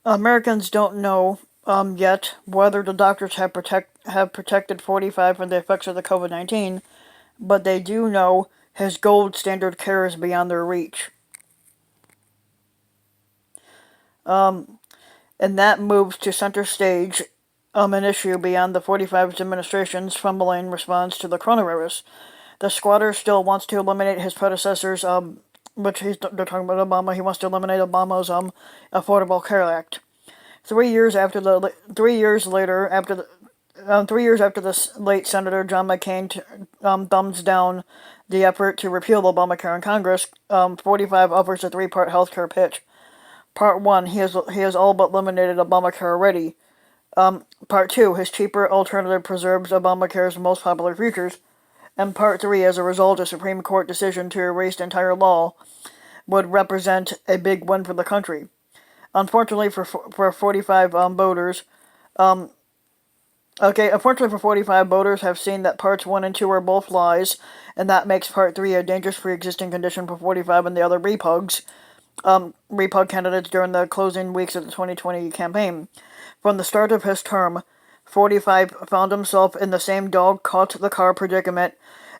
Americans don't know yet whether the doctors have protected 45 from the effects of the COVID-19, but they do know his gold standard care is beyond their reach. And that moves to center stage an issue beyond the 45's administration's fumbling response to the coronavirus. The squatter still wants to eliminate his predecessors, they're talking about Obama. He wants to eliminate Obama's Affordable Care Act. 3 years later, after the 3 years after the late Senator John McCain thumbs down the effort to repeal Obamacare in Congress, 45 offers a three-part healthcare pitch. Part 1, he has all but eliminated Obamacare already. Part 2, his cheaper alternative preserves Obamacare's most popular features. And Part 3, as a result, a Supreme Court decision to erase the entire law would represent a big win for the country. Unfortunately for 45 voters, unfortunately for 45 voters have seen that Parts 1 and 2 are both lies, and that makes Part 3 a dangerous pre-existing condition for 45 and the other repug candidates during the closing weeks of the 2020 campaign. From the start of his term, 45 found himself in the same dog-caught-the-car predicament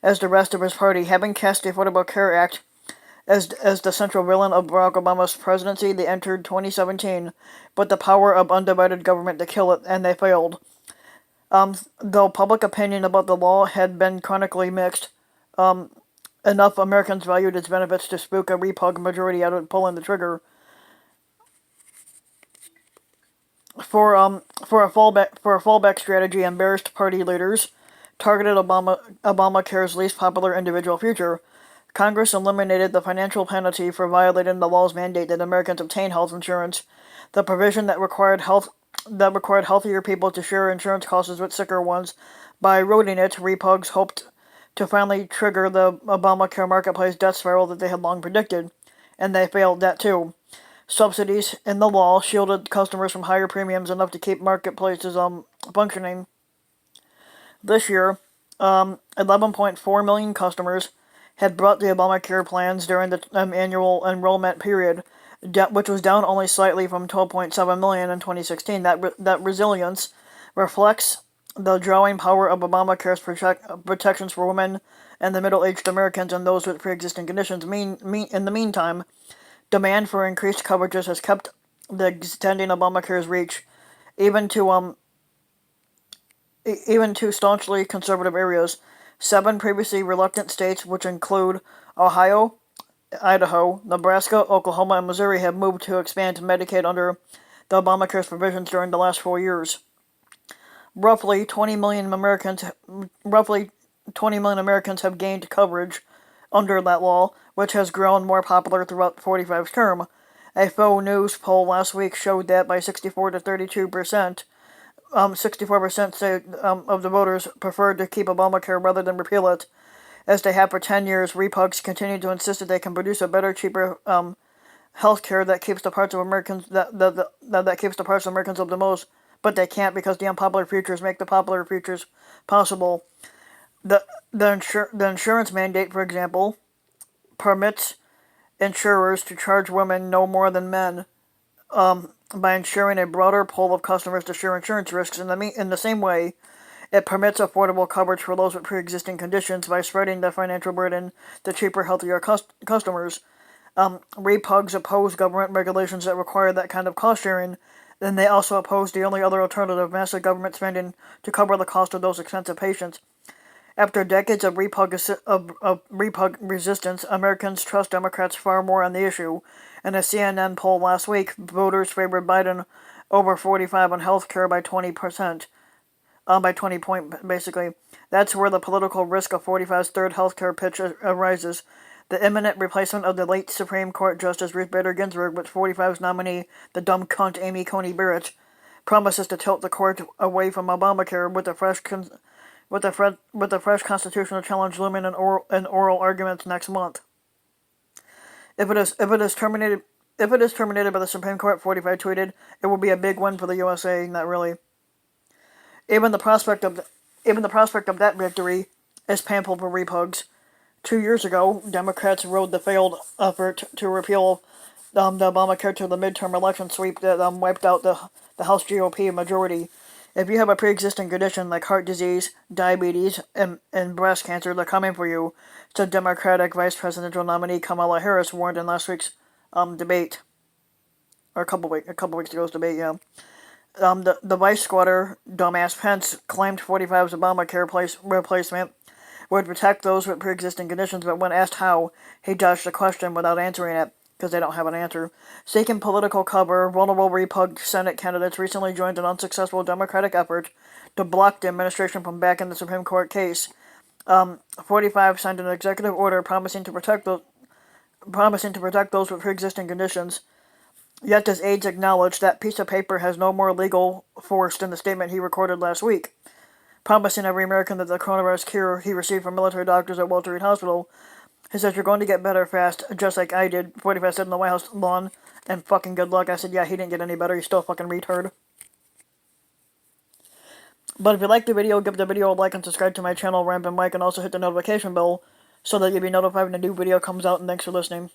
as the rest of his party, having cast the Affordable Care Act as the central villain of Barack Obama's presidency. They entered 2017 with the power of undivided government to kill it, and they failed. Though public opinion about the law had been chronically mixed, enough Americans valued its benefits to spook a repug majority out of pulling the trigger. For a fallback strategy, embarrassed party leaders targeted Obamacare's least popular individual future. Congress eliminated the financial penalty for violating the law's mandate that Americans obtain health insurance, the provision that required healthier people to share insurance costs with sicker ones. By eroding it, repugs hoped to finally trigger the Obamacare marketplace death spiral that they had long predicted, and they failed that too. Subsidies in the law shielded customers from higher premiums enough to keep marketplaces functioning. This year, 11.4 million customers had bought the Obamacare plans during the annual enrollment period, which was down only slightly from 12.7 million in 2016. That resilience reflects the drawing power of Obamacare's protections for women and the middle-aged Americans and those with pre-existing conditions. In the meantime, demand for increased coverages has kept the extending Obamacare's reach, even to staunchly conservative areas. 7 previously reluctant states, which include Ohio, Idaho, Nebraska, Oklahoma, and Missouri, have moved to expand Medicaid under the Obamacare's provisions during the last 4 years. Roughly 20 million Americans have gained coverage under that law, which has grown more popular throughout 45's term. A faux news poll last week showed that by 64 to 32%, 64% say of the voters preferred to keep Obamacare rather than repeal it. As they have for 10 years, repugs continue to insist that they can produce a better, cheaper health care that keeps the parts of Americans that keeps the parts of Americans up the most, but they can't because the unpopular futures make the popular futures possible. The insurance mandate, for example, permits insurers to charge women no more than men, by ensuring a broader pool of customers to share insurance risks. In the same way, it permits affordable coverage for those with pre-existing conditions by spreading the financial burden to cheaper, healthier customers. Repugs oppose government regulations that require that kind of cost sharing. Then they also oppose the only other alternative, massive government spending to cover the cost of those expensive patients. After decades of repug resistance, Americans trust Democrats far more on the issue. In a CNN poll last week, voters favored Biden over 45 on health care by 20%. By 20 points, basically. That's where the political risk of 45's third healthcare pitch arises. The imminent replacement of the late Supreme Court Justice Ruth Bader Ginsburg with 45's nominee, the dumb cunt Amy Coney Barrett, promises to tilt the court away from Obamacare with a fresh constitutional challenge looming in oral arguments next month. If it is terminated by the Supreme Court, 45 tweeted, it will be a big win for the USA. Not really. Even the prospect of that victory is painful for repugs. 2 years ago, Democrats rode the failed effort to repeal the Obamacare to the midterm election sweep that wiped out the House GOP majority. If you have a pre-existing condition like heart disease, diabetes, and breast cancer, they're coming for you, said Democratic Vice Presidential nominee Kamala Harris warned in last week's debate, or a couple weeks ago's debate. Yeah. The vice squatter, dumbass Pence, claimed 45's Obamacare replacement would protect those with pre-existing conditions, but when asked how, he dodged the question without answering it, because they don't have an answer. Seeking political cover, vulnerable Repub Senate candidates recently joined an unsuccessful Democratic effort to block the administration from backing the Supreme Court case. 45 signed an executive order promising to protect those with pre-existing conditions. Yet his aides acknowledged that piece of paper has no more legal force than the statement he recorded last week, promising every American that the coronavirus cure he received from military doctors at Walter Reed Hospital. He says, "You're going to get better fast, just like I did," 45 said on the White House lawn, "and fucking good luck." I said, yeah, he didn't get any better. He's still a fucking retard. But if you like the video, give the video a like and subscribe to my channel, Rambin Mike, and also hit the notification bell so that you'll be notified when a new video comes out, and thanks for listening.